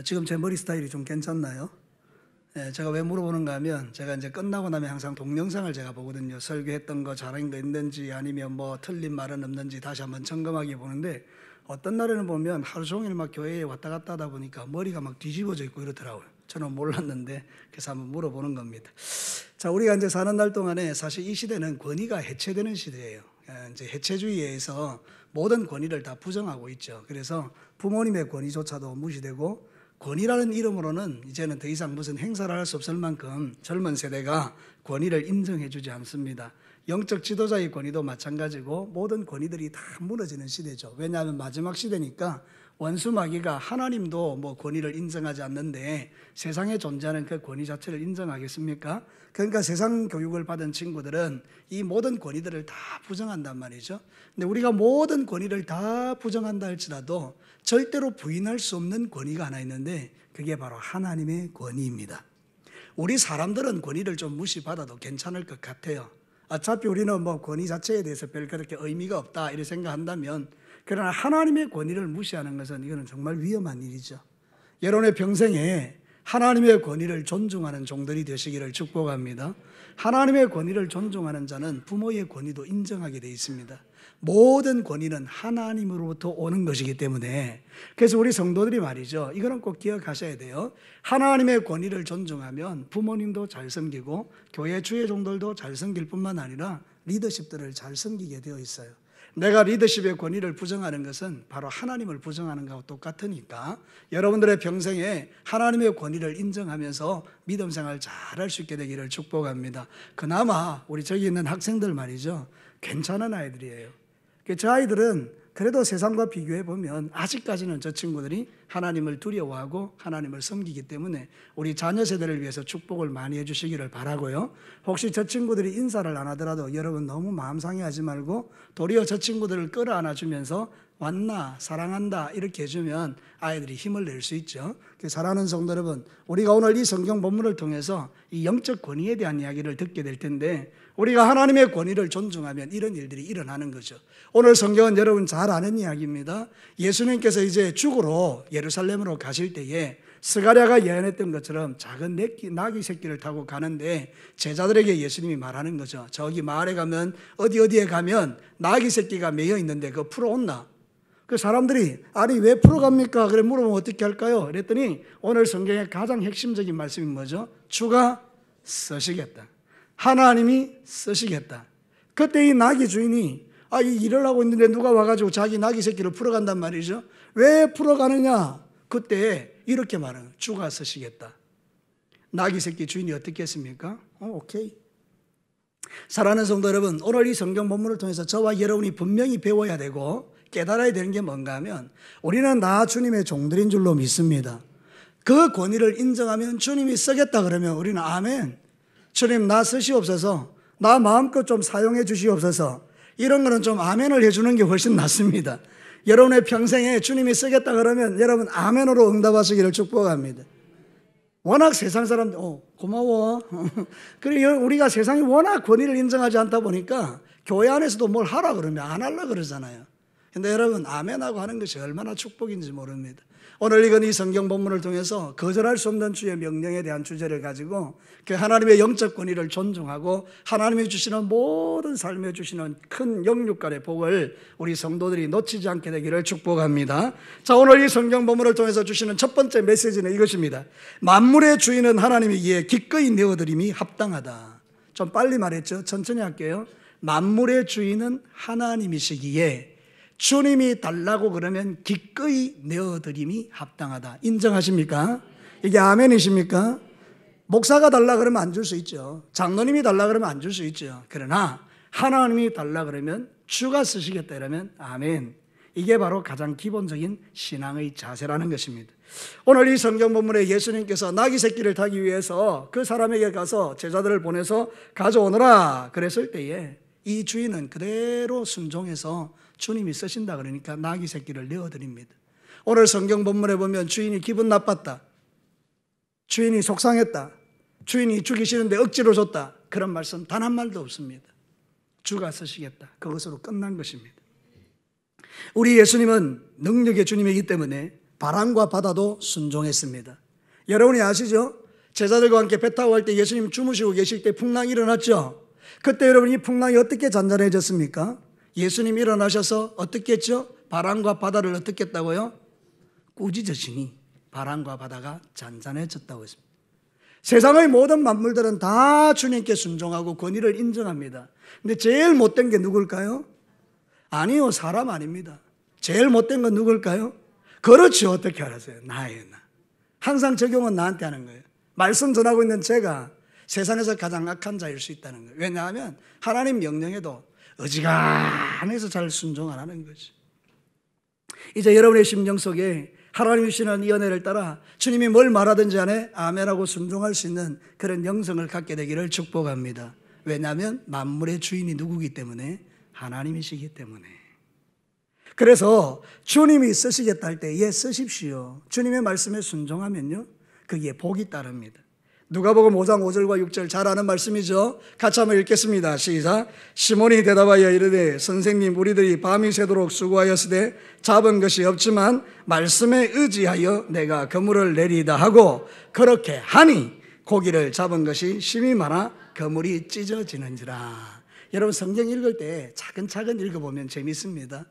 지금 제 머리 스타일이 좀 괜찮나요? 제가 왜 물어보는가 하면 제가 이제 끝나고 나면 항상 동영상을 제가 보거든요. 설교했던 거 잘한 거 있는지 아니면 뭐 틀린 말은 없는지 다시 한번 점검하게 보는데 어떤 날에는 보면 하루 종일 막 교회에 왔다 갔다 하다 보니까 머리가 막 뒤집어져 있고 이러더라고요. 저는 몰랐는데 그래서 한번 물어보는 겁니다. 자, 우리가 이제 사는 날 동안에 사실 이 시대는 권위가 해체되는 시대예요. 이제 해체주의에 의해서 모든 권위를 다 부정하고 있죠. 그래서 부모님의 권위조차도 무시되고 권위라는 이름으로는 이제는 더 이상 무슨 행사를 할 수 없을 만큼 젊은 세대가 권위를 인정해 주지 않습니다. 영적 지도자의 권위도 마찬가지고 모든 권위들이 다 무너지는 시대죠. 왜냐하면 마지막 시대니까 원수 마귀가 하나님도 뭐 권위를 인정하지 않는데 세상에 존재하는 그 권위 자체를 인정하겠습니까? 그러니까 세상 교육을 받은 친구들은 이 모든 권위들을 다 부정한단 말이죠. 근데 우리가 모든 권위를 다 부정한다 할지라도 절대로 부인할 수 없는 권위가 하나 있는데 그게 바로 하나님의 권위입니다. 우리 사람들은 권위를 좀 무시받아도 괜찮을 것 같아요. 어차피 우리는 뭐 권위 자체에 대해서 별 그렇게 의미가 없다 이렇게 생각한다면, 그러나 하나님의 권위를 무시하는 것은 이거는 정말 위험한 일이죠. 여러분의 평생에 하나님의 권위를 존중하는 종들이 되시기를 축복합니다. 하나님의 권위를 존중하는 자는 부모의 권위도 인정하게 되어 있습니다. 모든 권위는 하나님으로부터 오는 것이기 때문에, 그래서 우리 성도들이 말이죠, 이거는 꼭 기억하셔야 돼요. 하나님의 권위를 존중하면 부모님도 잘 섬기고 교회 주의 종들도 잘 섬길 뿐만 아니라 리더십들을 잘 섬기게 되어 있어요. 내가 리더십의 권위를 부정하는 것은 바로 하나님을 부정하는 것과 똑같으니까 여러분들의 평생에 하나님의 권위를 인정하면서 믿음 생활 잘할 수 있게 되기를 축복합니다. 그나마 우리 저기 있는 학생들 말이죠, 괜찮은 아이들이에요. 저 아이들은 그래도 세상과 비교해 보면 아직까지는 저 친구들이 하나님을 두려워하고 하나님을 섬기기 때문에 우리 자녀 세대를 위해서 축복을 많이 해주시기를 바라고요. 혹시 저 친구들이 인사를 안 하더라도 여러분 너무 마음 상해하지 말고 도리어 저 친구들을 끌어안아 주면서 왔나 사랑한다 이렇게 해주면 아이들이 힘을 낼 수 있죠. 사랑하는 성도 여러분, 우리가 오늘 이 성경 본문을 통해서 이 영적 권위에 대한 이야기를 듣게 될 텐데, 우리가 하나님의 권위를 존중하면 이런 일들이 일어나는 거죠. 오늘 성경은 여러분 잘 아는 이야기입니다. 예수님께서 이제 죽으러 예루살렘으로 가실 때에 스가랴가 예언했던 것처럼 작은 나귀 새끼를 타고 가는데 제자들에게 예수님이 말하는 거죠. 저기 마을에 가면 어디에 가면 나귀 새끼가 매여 있는데 그거 풀어온나? 그 사람들이 아니 왜 풀어갑니까? 그래 물어보면 어떻게 할까요? 그랬더니 오늘 성경의 가장 핵심적인 말씀이 뭐죠? 주가 쓰시겠다. 하나님이 쓰시겠다. 그때 이 나귀 주인이 이 일을 하고 있는데 누가 와가지고 자기 나귀 새끼를 풀어간단 말이죠. 왜 풀어가느냐? 그때 이렇게 말하는, 주가 쓰시겠다. 나귀 새끼 주인이 어떻게 했습니까? 오케이. 사랑하는 성도 여러분, 오늘 이 성경 본문을 통해서 저와 여러분이 분명히 배워야 되고 깨달아야 되는 게 뭔가 하면, 우리는 다 주님의 종들인 줄로 믿습니다. 그 권위를 인정하면 주님이 쓰겠다 그러면 우리는 아멘, 주님 나 쓰시옵소서, 나 마음껏 좀 사용해 주시옵소서, 이런 거는 좀 아멘을 해주는 게 훨씬 낫습니다. 여러분의 평생에 주님이 쓰겠다 그러면 여러분 아멘으로 응답하시기를 축복합니다. 워낙 세상 사람들 고마워 그래, 우리가 세상이 워낙 권위를 인정하지 않다 보니까 교회 안에서도 뭘 하라 그러면 안 하려고 그러잖아요. 근데 여러분 아멘하고 하는 것이 얼마나 축복인지 모릅니다. 오늘 읽은 이 성경 본문을 통해서 거절할 수 없는 주의 명령에 대한 주제를 가지고 그 하나님의 영적 권위를 존중하고 하나님이 주시는 모든 삶에 주시는 큰 영육간의 복을 우리 성도들이 놓치지 않게 되기를 축복합니다. 자, 오늘 이 성경 본문을 통해서 주시는 첫 번째 메시지는 이것입니다. 만물의 주인은 하나님이기에 기꺼이 내어드림이 합당하다. 좀 빨리 말했죠? 천천히 할게요. 만물의 주인은 하나님이시기에 주님이 달라고 그러면 기꺼이 내어드림이 합당하다. 인정하십니까? 이게 아멘이십니까? 목사가 달라 그러면 안 줄 수 있죠. 장로님이 달라 그러면 안 줄 수 있죠. 그러나 하나님이 달라 그러면 주가 쓰시겠다 이러면 아멘. 이게 바로 가장 기본적인 신앙의 자세라는 것입니다. 오늘 이 성경 본문에 예수님께서 나귀 새끼를 타기 위해서 그 사람에게 가서 제자들을 보내서 가져오너라 그랬을 때에 이 주인은 그대로 순종해서 주님이 쓰신다 그러니까 나귀 새끼를 내어드립니다. 오늘 성경 본문에 보면 주인이 기분 나빴다, 주인이 속상했다, 주인이 죽이시는데 억지로 줬다, 그런 말씀 단 한 말도 없습니다. 주가 쓰시겠다, 그것으로 끝난 것입니다. 우리 예수님은 능력의 주님이기 때문에 바람과 바다도 순종했습니다. 여러분이 아시죠? 제자들과 함께 배 타고 갈 때 예수님 주무시고 계실 때 풍랑이 일어났죠? 그때 여러분 이 풍랑이 어떻게 잔잔해졌습니까? 예수님이 일어나셔서 어떻게 했죠? 바람과 바다를 어떻게 했다고요? 꾸짖으시니 바람과 바다가 잔잔해졌다고 했습니다. 세상의 모든 만물들은 다 주님께 순종하고 권위를 인정합니다. 근데 제일 못된 게 누굴까요? 아니요, 사람 아닙니다. 제일 못된 건 누굴까요? 그렇죠. 어떻게 알았어요? 나예요, 나. 항상 적용은 나한테 하는 거예요. 말씀 전하고 있는 제가 세상에서 가장 악한 자일 수 있다는 거예요. 왜냐하면 하나님 명령에도 어지간해서 잘 순종 안 하는 거지. 이제 여러분의 심령 속에 하나님이 주시는 이 은혜를 따라 주님이 뭘 말하든지 안에 아멘하고 순종할 수 있는 그런 영성을 갖게 되기를 축복합니다. 왜냐하면 만물의 주인이 누구기 때문에? 하나님이시기 때문에. 그래서 주님이 쓰시겠다 할 때 예, 쓰십시오. 주님의 말씀에 순종하면요, 거기에 복이 따릅니다. 누가복음 5장 5절과 6절 잘 아는 말씀이죠. 같이 한번 읽겠습니다. 시작. 시몬이 대답하여 이르되 선생님, 우리들이 밤이 새도록 수고하였으되 잡은 것이 없지만 말씀에 의지하여 내가 그물을 내리다 하고 그렇게 하니 고기를 잡은 것이 심이 많아 그물이 찢어지는지라. 여러분 성경 읽을 때 차근차근 읽어보면 재밌습니다.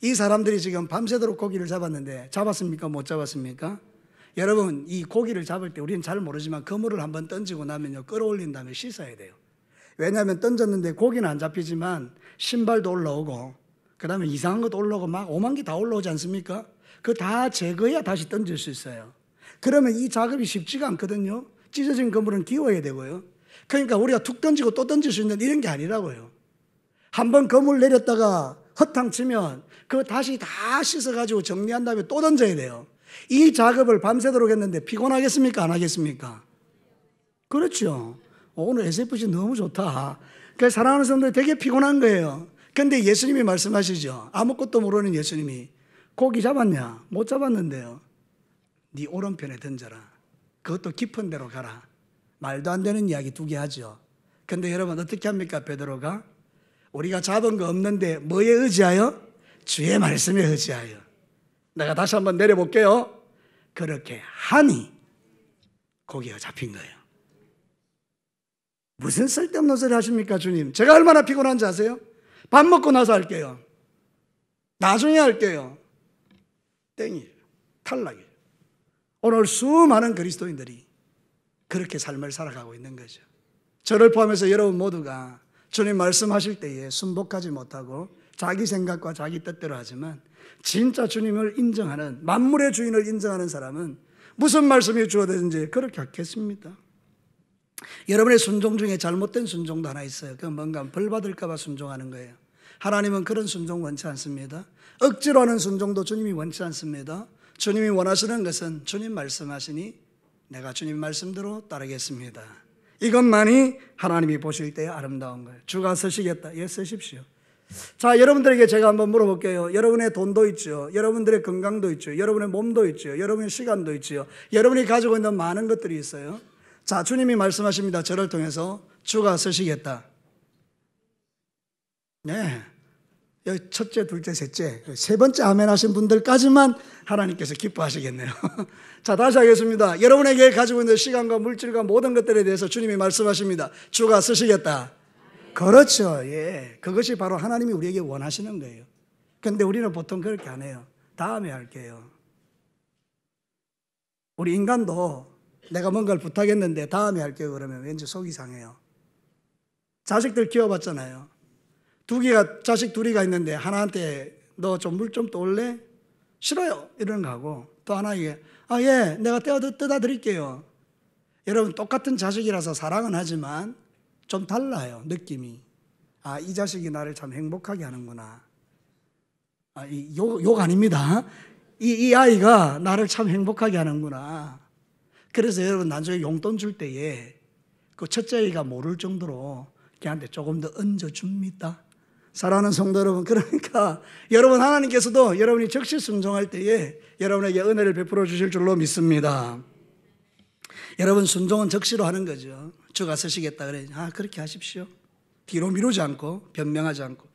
이 사람들이 지금 밤새도록 고기를 잡았는데 잡았습니까? 못 잡았습니까? 여러분 이 고기를 잡을 때 우리는 잘 모르지만 그물을 한번 던지고 나면요, 끌어올린 다음에 씻어야 돼요. 왜냐하면 던졌는데 고기는 안 잡히지만 신발도 올라오고 그 다음에 이상한 것도 올라오고 막 오만 개 다 올라오지 않습니까? 그거 다 제거해야 다시 던질 수 있어요. 그러면 이 작업이 쉽지가 않거든요. 찢어진 그물은 기워야 되고요. 그러니까 우리가 툭 던지고 또 던질 수 있는 이런 게 아니라고요. 한번 그물 내렸다가 허탕치면 그거 다시 다 씻어가지고 정리한 다음에 또 던져야 돼요. 이 작업을 밤새도록 했는데 피곤하겠습니까? 안 하겠습니까? 그렇죠. 오늘 SFC 너무 좋다. 그래서 사랑하는 성도들 되게 피곤한 거예요. 그런데 예수님이 말씀하시죠. 아무것도 모르는 예수님이 고기 잡았냐? 못 잡았는데요. 네 오른편에 던져라. 그것도 깊은 데로 가라. 말도 안 되는 이야기 두 개 하죠. 그런데 여러분 어떻게 합니까? 베드로가 우리가 잡은 거 없는데 뭐에 의지하여? 주의 말씀에 의지하여. 내가 다시 한번 내려볼게요. 그렇게 하니 고기가 잡힌 거예요. 무슨 쓸데없는 소리 하십니까, 주님? 제가 얼마나 피곤한지 아세요? 밥 먹고 나서 할게요. 나중에 할게요. 땡이에요. 탈락이에요. 오늘 수많은 그리스도인들이 그렇게 삶을 살아가고 있는 거죠. 저를 포함해서 여러분 모두가 주님 말씀하실 때에 순복하지 못하고 자기 생각과 자기 뜻대로 하지만 진짜 주님을 인정하는, 만물의 주인을 인정하는 사람은 무슨 말씀이 주어지든지 그렇게 하겠습니다. 여러분의 순종 중에 잘못된 순종도 하나 있어요. 그건 뭔가 벌 받을까 봐 순종하는 거예요. 하나님은 그런 순종 원치 않습니다. 억지로 하는 순종도 주님이 원치 않습니다. 주님이 원하시는 것은 주님 말씀하시니 내가 주님 말씀대로 따르겠습니다. 이것만이 하나님이 보실 때 아름다운 거예요. 주가 쓰시겠다. 예, 쓰십시오. 자, 여러분들에게 제가 한번 물어볼게요. 여러분의 돈도 있죠. 여러분들의 건강도 있죠. 여러분의 몸도 있죠. 여러분의 시간도 있죠. 여러분이 가지고 있는 많은 것들이 있어요. 자, 주님이 말씀하십니다. 저를 통해서 주가 쓰시겠다. 네. 여기 첫째, 둘째, 셋째, 세 번째 아멘 하신 분들까지만 하나님께서 기뻐하시겠네요. 자, 다시 하겠습니다. 여러분에게 가지고 있는 시간과 물질과 모든 것들에 대해서 주님이 말씀하십니다. 주가 쓰시겠다. 그렇죠. 예. 그것이 바로 하나님이 우리에게 원하시는 거예요. 그런데 우리는 보통 그렇게 안 해요. 다음에 할게요. 우리 인간도 내가 뭔가를 부탁했는데 다음에 할게요 그러면 왠지 속이 상해요. 자식들 키워봤잖아요. 자식 둘이가 있는데 하나한테 너 좀 물 좀 떠올래? 싫어요. 이러는 거하고 또 하나에게 예, 내가 떠다 드릴게요. 여러분 똑같은 자식이라서 사랑은 하지만 좀 달라요. 느낌이. 이 자식이 나를 참 행복하게 하는구나. 욕 아닙니다. 이 아이가 나를 참 행복하게 하는구나. 그래서 여러분 나중에 용돈 줄 때에 그 첫째 아이가 모를 정도로 걔한테 조금 더 얹어줍니다. 사랑하는 성도 여러분, 그러니까 여러분 하나님께서도 여러분이 적시 순종할 때에 여러분에게 은혜를 베풀어 주실 줄로 믿습니다. 여러분 순종은 적시로 하는 거죠. 주가 쓰시겠다 그래. 그렇게 하십시오. 뒤로 미루지 않고 변명하지 않고.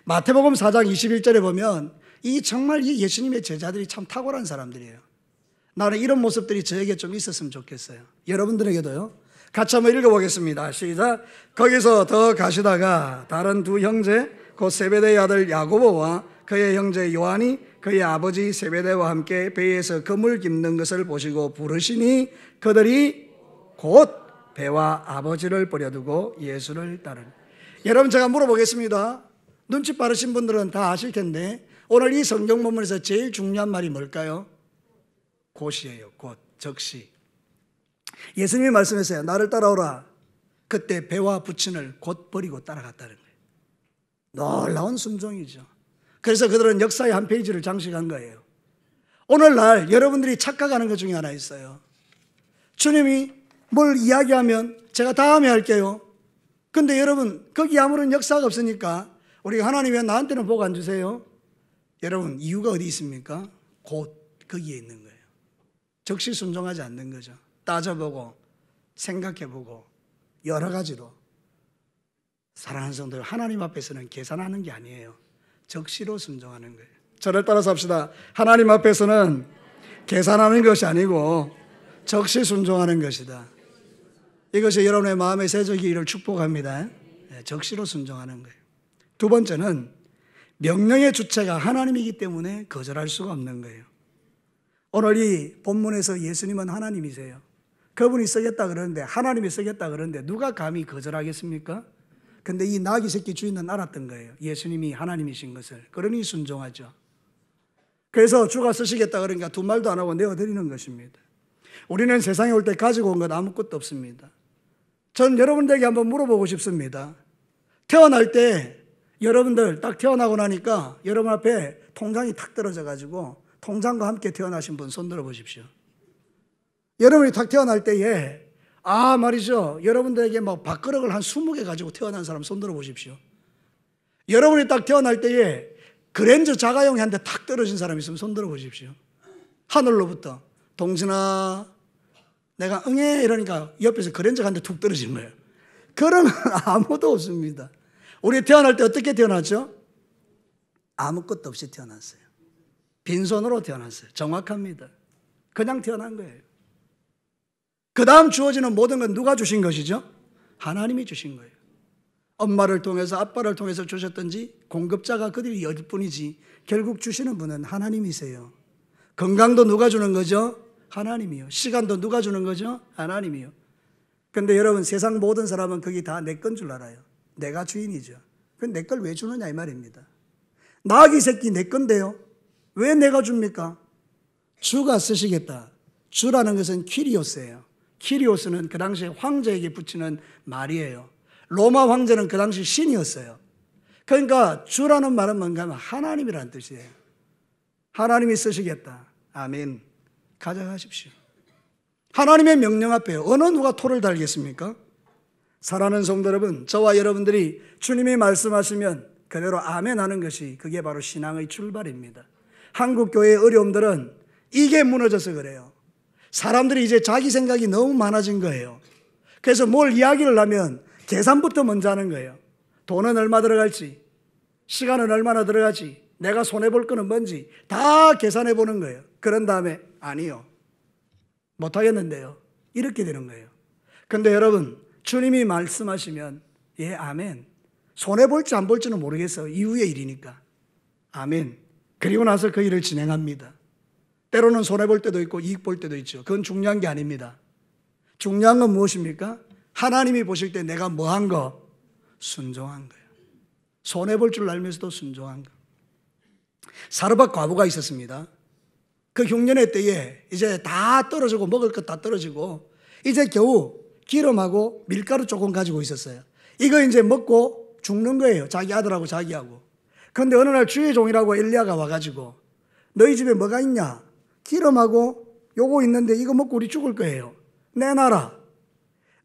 마태복음 4장 21절에 보면 정말 이 예수님의 제자들이 참 탁월한 사람들이에요. 나는 이런 모습들이 저에게 좀 있었으면 좋겠어요. 여러분들에게도요. 같이 한번 읽어보겠습니다. 시작. 거기서 더 가시다가 다른 두 형제 곧 세베대의 아들 야고보와 그의 형제 요한이 그의 아버지 세베대와 함께 배에서 그물 깁는 것을 보시고 부르시니 그들이 곧 배와 아버지를 버려두고 예수를 따르니. 여러분, 제가 물어보겠습니다. 눈치 빠르신 분들은 다 아실 텐데 오늘 이 성경 본문에서 제일 중요한 말이 뭘까요? 곧이에요. 곧, 즉시. 예수님이 말씀하세요. 나를 따라오라. 그때 배와 부친을 곧 버리고 따라갔다는 거예요. 놀라운 순종이죠. 그래서 그들은 역사의 한 페이지를 장식한 거예요. 오늘날 여러분들이 착각하는 것 중에 하나 있어요. 주님이 뭘 이야기하면 제가 다음에 할게요. 근데 여러분, 거기 아무런 역사가 없으니까 우리가 하나님 왜 나한테는 복 안 주세요? 여러분, 이유가 어디 있습니까? 곧 거기에 있는 거예요. 즉시 순종하지 않는 거죠. 따져보고 생각해보고 여러 가지로. 사랑하는 성도들, 하나님 앞에서는 계산하는 게 아니에요. 즉시로 순종하는 거예요. 저를 따라서 합시다. 하나님 앞에서는 계산하는 것이 아니고 즉시 순종하는 것이다. 이것이 여러분의 마음의 새적이기를 축복합니다. 즉시로 순종하는 거예요. 두 번째는 명령의 주체가 하나님이기 때문에 거절할 수가 없는 거예요. 오늘 이 본문에서 예수님은 하나님이세요. 그분이 쓰겠다 그러는데, 하나님이 쓰겠다 그러는데 누가 감히 거절하겠습니까? 근데 이 나귀 새끼 주인은 알았던 거예요. 예수님이 하나님이신 것을. 그러니 순종하죠. 그래서 주가 쓰시겠다 그러니까 두 말도 안 하고 내어드리는 것입니다. 우리는 세상에 올 때 가지고 온 것 아무것도 없습니다. 전 여러분들에게 한번 물어보고 싶습니다. 태어날 때 여러분들 딱 태어나고 나니까 여러분 앞에 통장이 탁 떨어져 가지고 통장과 함께 태어나신 분 손 들어 보십시오. 여러분이 탁 태어날 때에 말이죠. 여러분들에게 막 밥그릇을 한 20개 가지고 태어난 사람 손 들어 보십시오. 여러분이 딱 태어날 때에 그랜저 자가용이 한 대 탁 떨어진 사람 있으면 손 들어 보십시오. 하늘로부터. 동진아, 내가 응해 이러니까 옆에서 그랜저가 한 대 툭 떨어진 거예요. 그런 건 아무도 없습니다. 우리 태어날 때 어떻게 태어났죠? 아무것도 없이 태어났어요. 빈손으로 태어났어요. 정확합니다. 그냥 태어난 거예요. 그 다음 주어지는 모든 건 누가 주신 것이죠? 하나님이 주신 거예요. 엄마를 통해서 아빠를 통해서 주셨든지 공급자가 그들이 열 뿐이지 결국 주시는 분은 하나님이세요. 건강도 누가 주는 거죠? 하나님이요. 시간도 누가 주는 거죠? 하나님이요. 근데 여러분, 세상 모든 사람은 그게 다 내 건 줄 알아요. 내가 주인이죠. 그럼 내 걸 왜 주느냐 이 말입니다. 나귀 새끼 내 건데요. 왜 내가 줍니까? 주가 쓰시겠다. 주라는 것은 키리오스예요. 키리오스는 그 당시에 황제에게 붙이는 말이에요. 로마 황제는 그 당시 신이었어요. 그러니까 주라는 말은 뭔가 하면 하나님이라는 뜻이에요. 하나님이 쓰시겠다. 아멘. 가져가십시오. 하나님의 명령 앞에 어느 누가 토를 달겠습니까? 사랑하는 성도 여러분, 저와 여러분들이 주님이 말씀하시면 그대로 아멘 하는 것이 그게 바로 신앙의 출발입니다. 한국 교회의 어려움들은 이게 무너져서 그래요. 사람들이 이제 자기 생각이 너무 많아진 거예요. 그래서 뭘 이야기를 하면 계산부터 먼저 하는 거예요. 돈은 얼마 들어갈지, 시간은 얼마나 들어갈지, 내가 손해볼 거는 뭔지 다 계산해 보는 거예요. 그런 다음에 아니요, 못하겠는데요. 이렇게 되는 거예요. 근데 여러분, 주님이 말씀하시면 예, 아멘. 손해볼지 안 볼지는 모르겠어요. 이후의 일이니까. 아멘. 그리고 나서 그 일을 진행합니다. 때로는 손해볼 때도 있고 이익 볼 때도 있죠. 그건 중요한 게 아닙니다. 중요한 건 무엇입니까? 하나님이 보실 때 내가 뭐 한 거? 순종한 거예요. 손해볼 줄 알면서도 순종한 거. 사르밧 과부가 있었습니다. 그 흉년의 때에 이제 다 떨어지고 먹을 것 다 떨어지고 이제 겨우 기름하고 밀가루 조금 가지고 있었어요. 이거 이제 먹고 죽는 거예요. 자기 아들하고 자기하고. 그런데 어느 날 주의 종이라고 엘리야가 와가지고 너희 집에 뭐가 있냐? 기름하고 요거 있는데 이거 먹고 우리 죽을 거예요. 내놔라.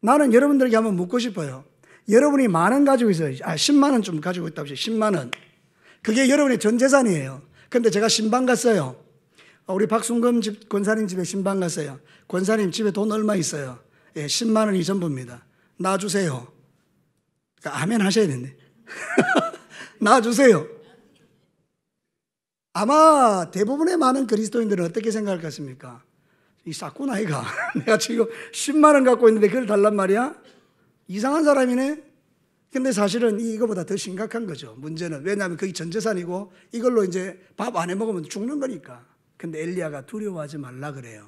나는 여러분들에게 한번 묻고 싶어요. 여러분이 만 원 가지고 있어요. 10만 원 좀 가지고 있다 보세요. 10만 원. 그게 여러분의 전 재산이에요. 근데 제가 신방 갔어요. 우리 박순금 집 권사님 집에 신방 갔어요. 권사님 집에 돈 얼마 있어요? 예, 10만 원이 전부입니다. 놔주세요. 그러니까 아멘 하셔야 되는데. 놔주세요. 아마 대부분의 많은 그리스도인들은 어떻게 생각할 것 같습니까? 이 쌌구나 이가. 내가 지금 10만 원 갖고 있는데 그걸 달란 말이야? 이상한 사람이네. 근데 사실은 이거보다 더 심각한 거죠. 문제는 왜냐하면 그게 전 재산이고 이걸로 이제 밥 안 해 먹으면 죽는 거니까. 근데 엘리야가 두려워하지 말라 그래요.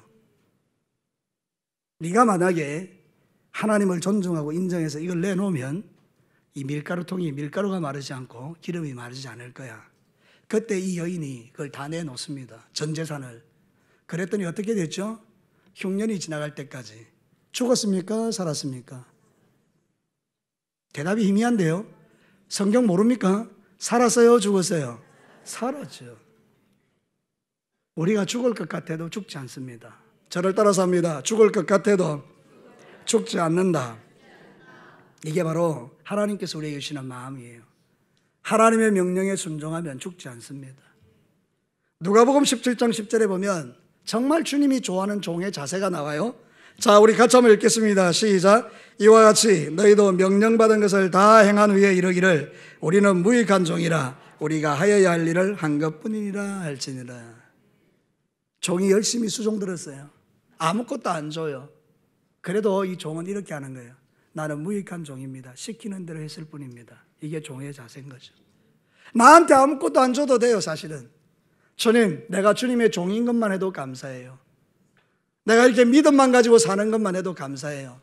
네가 만약에 하나님을 존중하고 인정해서 이걸 내놓으면 이 밀가루통이 밀가루가 마르지 않고 기름이 마르지 않을 거야. 그때 이 여인이 그걸 다 내놓습니다. 전 재산을. 그랬더니 어떻게 됐죠? 흉년이 지나갈 때까지. 죽었습니까? 살았습니까? 대답이 희미한데요. 성경 모릅니까? 살았어요? 죽었어요? 살았죠. 우리가 죽을 것 같아도 죽지 않습니다. 저를 따라서 합니다. 죽을 것 같아도 죽지 않는다. 이게 바로 하나님께서 우리에게 주시는 마음이에요. 하나님의 명령에 순종하면 죽지 않습니다. 누가복음 17장 10절에 보면 정말 주님이 좋아하는 종의 자세가 나와요. 자, 우리 같이 한번 읽겠습니다. 시작. 이와 같이 너희도 명령받은 것을 다 행한 후에 이르기를 우리는 무익한 종이라 우리가 하여야 할 일을 한 것뿐이니라 할지니라. 종이 열심히 수종 들었어요. 아무것도 안 줘요. 그래도 이 종은 이렇게 하는 거예요. 나는 무익한 종입니다. 시키는 대로 했을 뿐입니다. 이게 종의 자세인 거죠. 나한테 아무것도 안 줘도 돼요. 사실은 주님, 내가 주님의 종인 것만 해도 감사해요. 내가 이렇게 믿음만 가지고 사는 것만 해도 감사해요.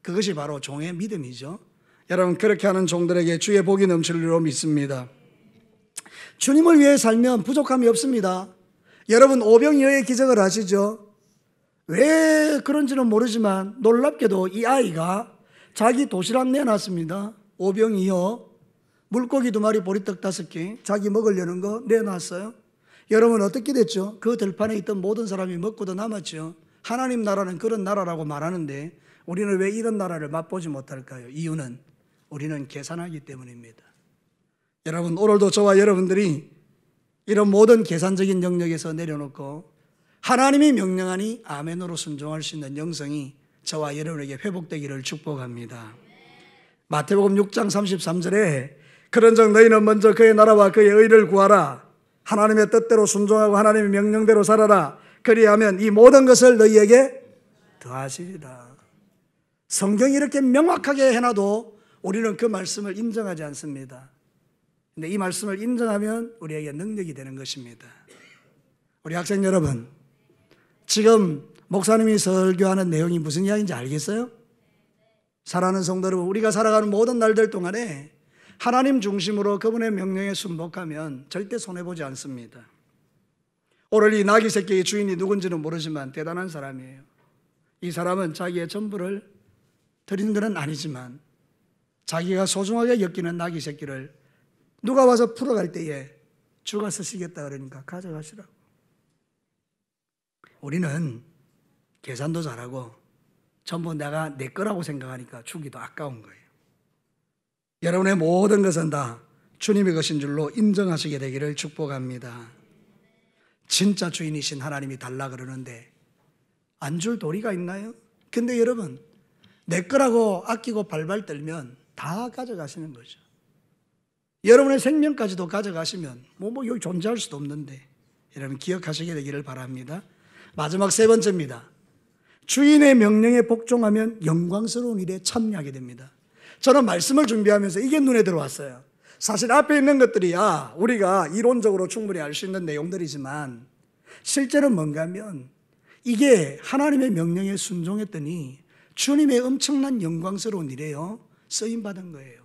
그것이 바로 종의 믿음이죠. 여러분, 그렇게 하는 종들에게 주의 복이 넘치리로 믿습니다. 주님을 위해 살면 부족함이 없습니다. 여러분, 오병이어의 기적을 아시죠? 왜 그런지는 모르지만 놀랍게도 이 아이가 자기 도시락 내놨습니다. 오병이어, 물고기 2마리, 보리떡 5개, 자기 먹으려는 거 내놨어요. 여러분, 어떻게 됐죠? 그 들판에 있던 모든 사람이 먹고도 남았죠. 하나님 나라는 그런 나라라고 말하는데 우리는 왜 이런 나라를 맛보지 못할까요? 이유는 우리는 계산하기 때문입니다. 여러분, 오늘도 저와 여러분들이 이런 모든 계산적인 영역에서 내려놓고 하나님이 명령하니 아멘으로 순종할 수 있는 영성이 저와 여러분에게 회복되기를 축복합니다. 마태복음 6장 33절에 그런즉 너희는 먼저 그의 나라와 그의 의를 구하라. 하나님의 뜻대로 순종하고 하나님의 명령대로 살아라. 그리하면 이 모든 것을 너희에게 더하시리라. 성경이 이렇게 명확하게 해놔도 우리는 그 말씀을 인정하지 않습니다. 근데 이 말씀을 인정하면 우리에게 능력이 되는 것입니다. 우리 학생 여러분, 지금 목사님이 설교하는 내용이 무슨 이야기인지 알겠어요? 사랑하는 성도 여러분, 우리가 살아가는 모든 날들 동안에 하나님 중심으로 그분의 명령에 순복하면 절대 손해보지 않습니다. 오늘 이 나귀 새끼의 주인이 누군지는 모르지만 대단한 사람이에요. 이 사람은 자기의 전부를 드리는 것은 아니지만 자기가 소중하게 여기는 나귀 새끼를 누가 와서 풀어갈 때에 주가 쓰시겠다 그러니까 가져가시라고. 우리는 계산도 잘하고 전부 내가 내 거라고 생각하니까 주기도 아까운 거예요. 여러분의 모든 것은 다 주님의 것인 줄로 인정하시게 되기를 축복합니다. 진짜 주인이신 하나님이 달라 그러는데 안 줄 도리가 있나요? 근데 여러분, 내 거라고 아끼고 발발 떨면 다 가져가시는 거죠. 여러분의 생명까지도 가져가시면 여기 존재할 수도 없는데 여러분 기억하시게 되기를 바랍니다. 마지막 3번째입니다. 주인의 명령에 복종하면 영광스러운 일에 참여하게 됩니다. 저는 말씀을 준비하면서 이게 눈에 들어왔어요. 사실 앞에 있는 것들이야 우리가 이론적으로 충분히 알 수 있는 내용들이지만 실제로 뭔가 하면 이게 하나님의 명령에 순종했더니 주님의 엄청난 영광스러운 일에요 쓰임받은 거예요.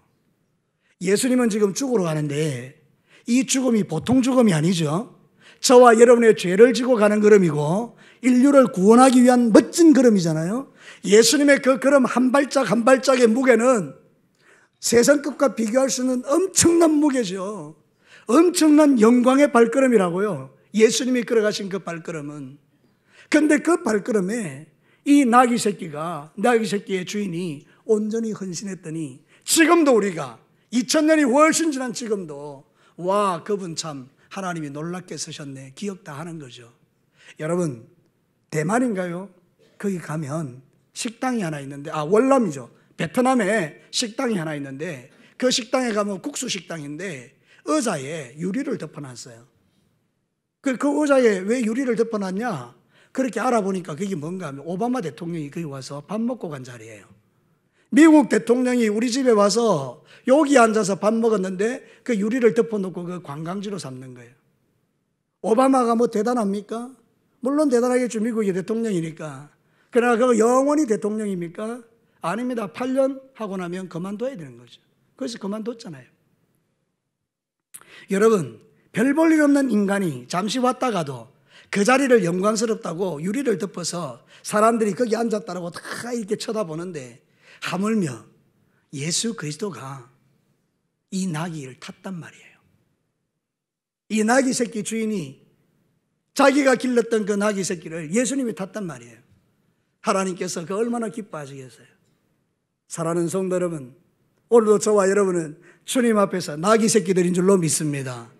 예수님은 지금 죽으러 가는데 이 죽음이 보통 죽음이 아니죠. 저와 여러분의 죄를 지고 가는 걸음이고 인류를 구원하기 위한 멋진 걸음이잖아요. 예수님의 그 걸음 한 발짝 한 발짝의 무게는 세상 것과 비교할 수 있는 엄청난 무게죠. 엄청난 영광의 발걸음이라고요. 예수님이 걸어가신 그 발걸음은. 그런데 그 발걸음에 이 나귀 새끼의 주인이 온전히 헌신했더니 지금도 우리가 2000년이 훨씬 지난 지금도 와, 그분 참 하나님이 놀랍게 쓰셨네 기억 다 하는 거죠. 여러분, 대만인가요? 거기 가면 식당이 하나 있는데 월남이죠. 베트남에 식당이 하나 있는데 그 식당에 가면 국수 식당인데 의자에 유리를 덮어놨어요. 그 의자에 왜 유리를 덮어놨냐? 그렇게 알아보니까 그게 뭔가 하면 오바마 대통령이 거기 와서 밥 먹고 간 자리예요. 미국 대통령이 우리 집에 와서 여기 앉아서 밥 먹었는데 그 유리를 덮어놓고 그 관광지로 삼는 거예요. 오바마가 뭐 대단합니까? 물론 대단하겠죠. 미국의 대통령이니까. 그러나 그거 영원히 대통령입니까? 아닙니다. 8년 하고 나면 그만둬야 되는 거죠. 그래서 그만뒀잖아요. 여러분, 별 볼 일 없는 인간이 잠시 왔다가도 그 자리를 영광스럽다고 유리를 덮어서 사람들이 거기 앉았다라고 다 이렇게 쳐다보는데 하물며 예수 그리스도가 이 나귀를 탔단 말이에요. 이 나귀 새끼 주인이 자기가 길렀던 그 나귀 새끼를 예수님이 탔단 말이에요. 하나님께서 그 얼마나 기뻐하시겠어요. 사랑하는 성도 여러분, 오늘도 저와 여러분은 주님 앞에서 나귀 새끼들인 줄로 믿습니다.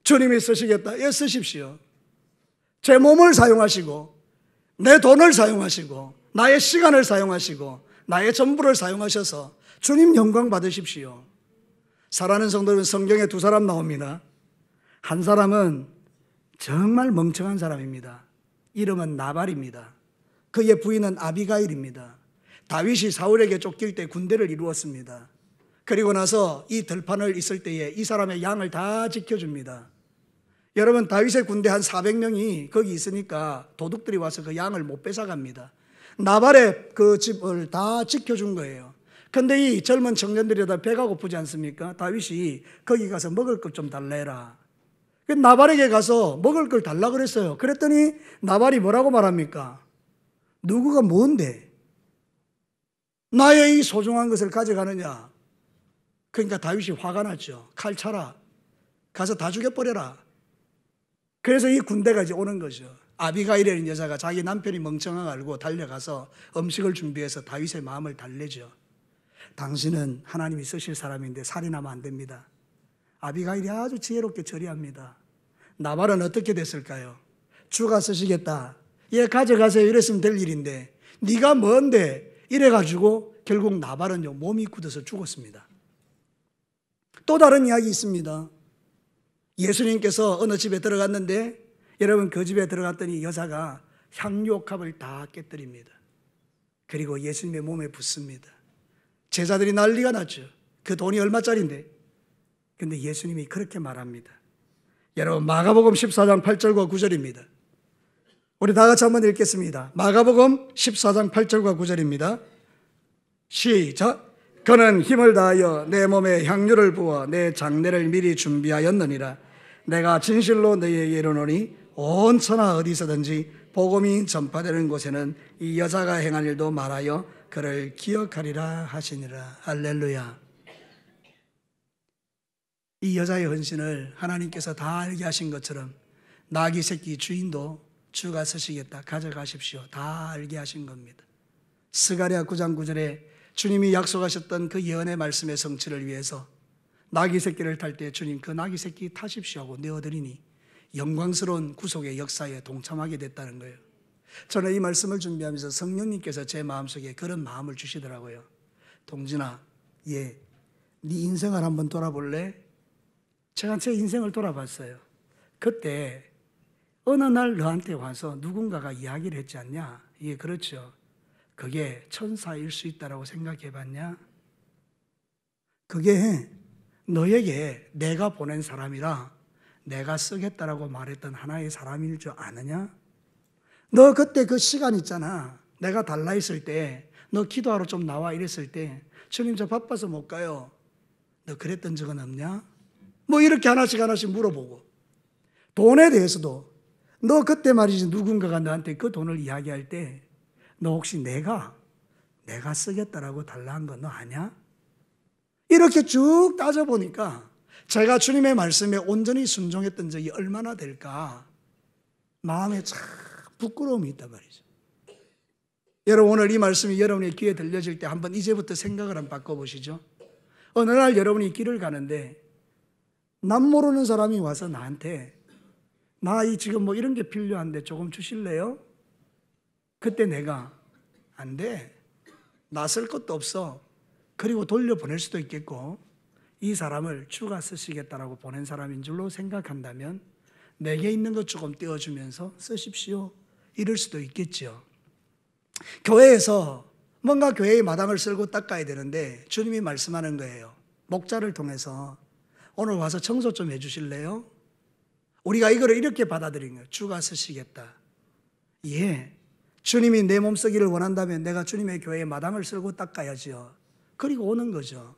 주님이 쓰시겠다. 예, 쓰십시오. 제 몸을 사용하시고 내 돈을 사용하시고 나의 시간을 사용하시고 나의 전부를 사용하셔서 주님 영광 받으십시오. 사랑하는 성도 여러분, 성경에 두 사람 나옵니다. 한 사람은 정말 멍청한 사람입니다. 이름은 나발입니다. 그의 부인은 아비가일입니다. 다윗이 사울에게 쫓길 때 군대를 이루었습니다. 그리고 나서 이 들판을 있을 때에 이 사람의 양을 다 지켜줍니다. 여러분, 다윗의 군대 한 400명이 거기 있으니까 도둑들이 와서 그 양을 못 뺏어갑니다. 나발의 그 집을 다 지켜준 거예요. 근데 이 젊은 청년들이 다 배가 고프지 않습니까? 다윗이 거기 가서 먹을 것 좀 달래라. 나발에게 가서 먹을 걸 달라 그랬어요. 그랬더니 나발이 뭐라고 말합니까? 누구가 뭔데 나의 이 소중한 것을 가져가느냐? 그러니까 다윗이 화가 났죠. 칼 차라. 가서 다 죽여버려라. 그래서 이 군대가 이제 오는 거죠. 아비가일이라는 여자가 자기 남편이 멍청한 걸 알고 달려가서 음식을 준비해서 다윗의 마음을 달래죠. 당신은 하나님이 쓰실 사람인데 살인하면 안 됩니다. 아비가일이 아주 지혜롭게 처리합니다. 나발은 어떻게 됐을까요? 주가 쓰시겠다. 얘 가져가세요. 이랬으면 될 일인데 네가 뭔데 이래가지고 결국 나발은요 몸이 굳어서 죽었습니다. 또 다른 이야기 있습니다. 예수님께서 어느 집에 들어갔는데 여러분, 그 집에 들어갔더니 여자가 향유옥합을 다 깨뜨립니다. 그리고 예수님의 몸에 붓습니다. 제자들이 난리가 났죠. 그 돈이 얼마짜리인데. 근데 예수님이 그렇게 말합니다. 여러분, 마가복음 14장 8절과 9절입니다. 우리 다 같이 한번 읽겠습니다. 마가복음 14장 8절과 9절입니다. 시작. 그는 힘을 다하여 내 몸에 향유를 부어 내 장례를 미리 준비하였느니라. 내가 진실로 너희에게 이르노니 온 천하 어디서든지 복음이 전파되는 곳에는 이 여자가 행한 일도 말하여 그를 기억하리라 하시니라. 할렐루야. 이 여자의 헌신을 하나님께서 다 알게 하신 것처럼 나귀 새끼 주인도 주가 쓰시겠다. 가져가십시오. 다 알게 하신 겁니다. 스가랴 9장 9절에 주님이 약속하셨던 그 예언의 말씀의 성취를 위해서 나귀 새끼를 탈 때 주님 그 나귀 새끼 타십시오 하고 내어드리니 영광스러운 구속의 역사에 동참하게 됐다는 거예요. 저는 이 말씀을 준비하면서 성령님께서 제 마음속에 그런 마음을 주시더라고요. 동진아, 네 인생을 한번 돌아볼래? 제가 제 인생을 돌아봤어요. 그때 어느 날 너한테 와서 누군가가 이야기를 했지 않냐? 예, 그렇죠. 그게 천사일 수 있다라고 생각해 봤냐? 그게 너에게 내가 보낸 사람이라 내가 쓰겠다라고 말했던 하나의 사람일 줄 아느냐? 너 그때 그 시간 있잖아. 내가 달라 했을 때, 너 기도하러 좀 나와 이랬을 때, 주님 저 바빠서 못 가요. 너 그랬던 적은 없냐? 뭐 이렇게 하나씩 물어보고, 돈에 대해서도 너 그때 말이지 누군가가 너한테 그 돈을 이야기할 때 너 혹시 내가 쓰겠다라고 달라한 거 너 아냐? 이렇게 쭉 따져보니까 제가 주님의 말씀에 온전히 순종했던 적이 얼마나 될까 마음에 참 부끄러움이 있단 말이죠. 여러분, 오늘 이 말씀이 여러분의 귀에 들려질 때 한번 이제부터 생각을 한번 바꿔보시죠. 어느 날 여러분이 길을 가는데 남 모르는 사람이 와서 나한테 나 지금 뭐 이런 게 필요한데 조금 주실래요? 그때 내가 안 돼. 나 쓸 것도 없어. 그리고 돌려보낼 수도 있겠고 이 사람을 주가 쓰시겠다라고 보낸 사람인 줄로 생각한다면 내게 있는 것 조금 떼어주면서 쓰십시오. 이럴 수도 있겠죠. 교회에서 뭔가 교회의 마당을 쓸고 닦아야 되는데 주님이 말씀하는 거예요. 목자를 통해서 오늘 와서 청소 좀 해주실래요? 우리가 이거를 이렇게 받아들인 거예요. 주가 쓰시겠다. 예, 주님이 내 몸 쓰기를 원한다면 내가 주님의 교회의 마당을 쓸고 닦아야지요. 그리고 오는 거죠.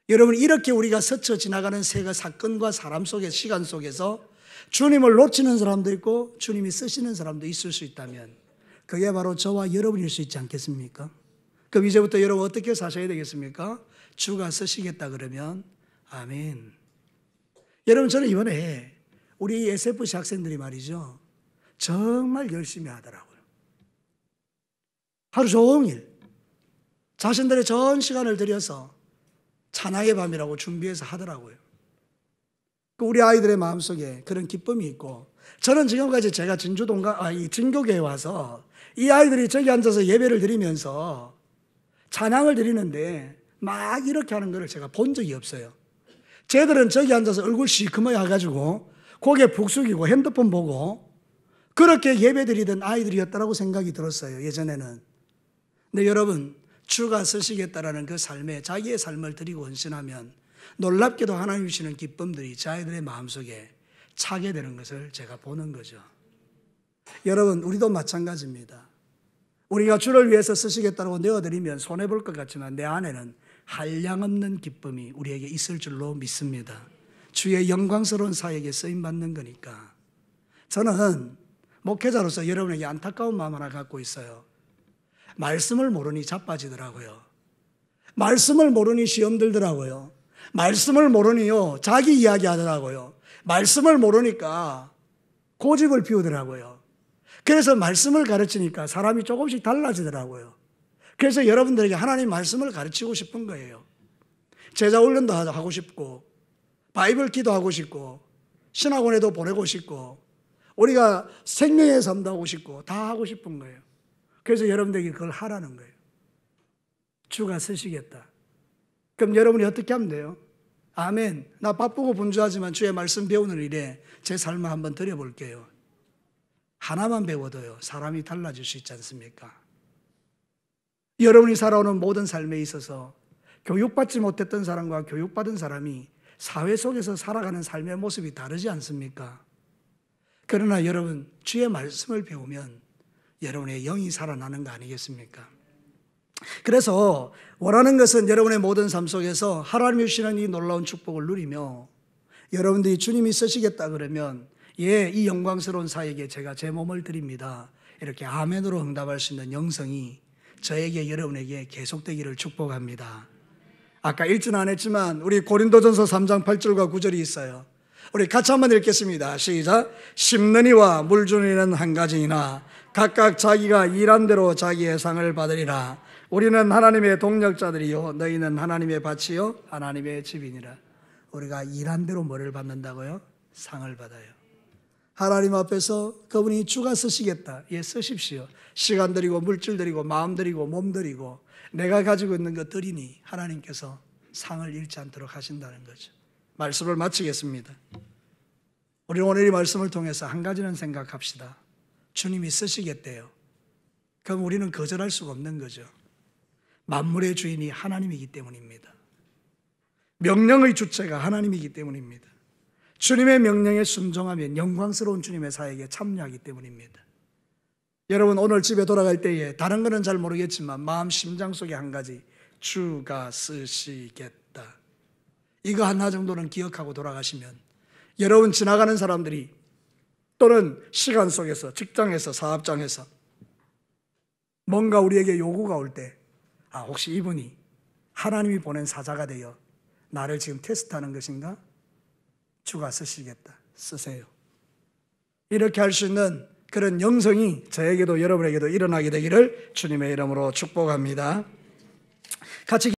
여러분, 이렇게 우리가 스쳐 지나가는 세 사건과 사람 속의 시간 속에서 주님을 놓치는 사람도 있고 주님이 쓰시는 사람도 있을 수 있다면 그게 바로 저와 여러분일 수 있지 않겠습니까? 그럼 이제부터 여러분 어떻게 사셔야 되겠습니까? 주가 쓰시겠다 그러면 아멘. 여러분, 저는 이번에 우리 SFC 학생들이 말이죠, 정말 열심히 하더라고요. 하루 종일 자신들의 전 시간을 들여서 찬양의 밤이라고 준비해서 하더라고요. 우리 아이들의 마음속에 그런 기쁨이 있고, 저는 지금까지 제가 진교교회에 와서 이 아이들이 저기 앉아서 예배를 드리면서 찬양을 드리는데 막 이렇게 하는 것을 제가 본 적이 없어요. 쟤들은 저기 앉아서 얼굴 시커멓게 해가지고 고개 푹 숙이고 핸드폰 보고 그렇게 예배 드리던 아이들이었다고 생각이 들었어요, 예전에는. 근데 여러분, 주가 쓰시겠다라는 그 삶에 자기의 삶을 드리고 헌신하면 놀랍게도 하나님 주시는 기쁨들이 자기들의 마음속에 차게 되는 것을 제가 보는 거죠. 여러분, 우리도 마찬가지입니다. 우리가 주를 위해서 쓰시겠다고 내어드리면 손해볼 것 같지만 내 안에는 한량없는 기쁨이 우리에게 있을 줄로 믿습니다. 주의 영광스러운 사역에 쓰임받는 거니까. 저는 목회자로서 여러분에게 안타까운 마음 하나 갖고 있어요. 말씀을 모르니 자빠지더라고요. 말씀을 모르니 시험 들더라고요. 말씀을 모르니요, 자기 이야기 하더라고요. 말씀을 모르니까 고집을 피우더라고요. 그래서 말씀을 가르치니까 사람이 조금씩 달라지더라고요. 그래서 여러분들에게 하나님 말씀을 가르치고 싶은 거예요. 제자 훈련도 하고 싶고, 바이블 기도하고 싶고, 신학원에도 보내고 싶고, 우리가 생명의 삶도 하고 싶고, 다 하고 싶은 거예요. 그래서 여러분들에게 그걸 하라는 거예요. 주가 쓰시겠다. 그럼 여러분이 어떻게 하면 돼요? 아멘. 나 바쁘고 분주하지만 주의 말씀 배우는 일에 제 삶을 한번 드려볼게요. 하나만 배워도요, 사람이 달라질 수 있지 않습니까? 여러분이 살아오는 모든 삶에 있어서 교육받지 못했던 사람과 교육받은 사람이 사회 속에서 살아가는 삶의 모습이 다르지 않습니까? 그러나 여러분, 주의 말씀을 배우면 여러분의 영이 살아나는 거 아니겠습니까? 그래서 원하는 것은 여러분의 모든 삶 속에서 하나님이 주시는 이 놀라운 축복을 누리며 여러분들이 주님이 쓰시겠다 그러면 예, 이 영광스러운 사역에 제가 제 몸을 드립니다, 이렇게 아멘으로 응답할 수 있는 영성이 저에게, 여러분에게 계속되기를 축복합니다. 아까 읽지는 안 했지만 우리 고린도전서 3장 8절과 9절이 있어요. 우리 같이 한번 읽겠습니다. 시작. 심는 이와 물 주는 이는 한 가지이나 각각 자기가 일한 대로 자기의 상을 받으리라. 우리는 하나님의 동력자들이요 너희는 하나님의 밭이요 하나님의 집이니라. 우리가 일한 대로 뭐를 받는다고요? 상을 받아요. 하나님 앞에서 그분이 주가 쓰시겠다, 예, 쓰십시오. 시간 드리고 물질 드리고 마음 드리고 몸 드리고 내가 가지고 있는 것 드리니 하나님께서 상을 잃지 않도록 하신다는 거죠. 말씀을 마치겠습니다. 우리 오늘 이 말씀을 통해서 한 가지는 생각합시다. 주님이 쓰시겠대요. 그럼 우리는 거절할 수가 없는 거죠. 만물의 주인이 하나님이기 때문입니다. 명령의 주체가 하나님이기 때문입니다. 주님의 명령에 순종하면 영광스러운 주님의 사역에 참여하기 때문입니다. 여러분, 오늘 집에 돌아갈 때에 다른 거는 잘 모르겠지만 마음 심장 속에 한 가지, 주가 쓰시겠다, 이거 하나 정도는 기억하고 돌아가시면 여러분, 지나가는 사람들이 또는 시간 속에서, 직장에서, 사업장에서 뭔가 우리에게 요구가 올 때, 아, 혹시 이분이 하나님이 보낸 사자가 되어 나를 지금 테스트하는 것인가? 주가 쓰시겠다, 쓰세요. 이렇게 할 수 있는 그런 영성이 저에게도 여러분에게도 일어나게 되기를 주님의 이름으로 축복합니다. 같이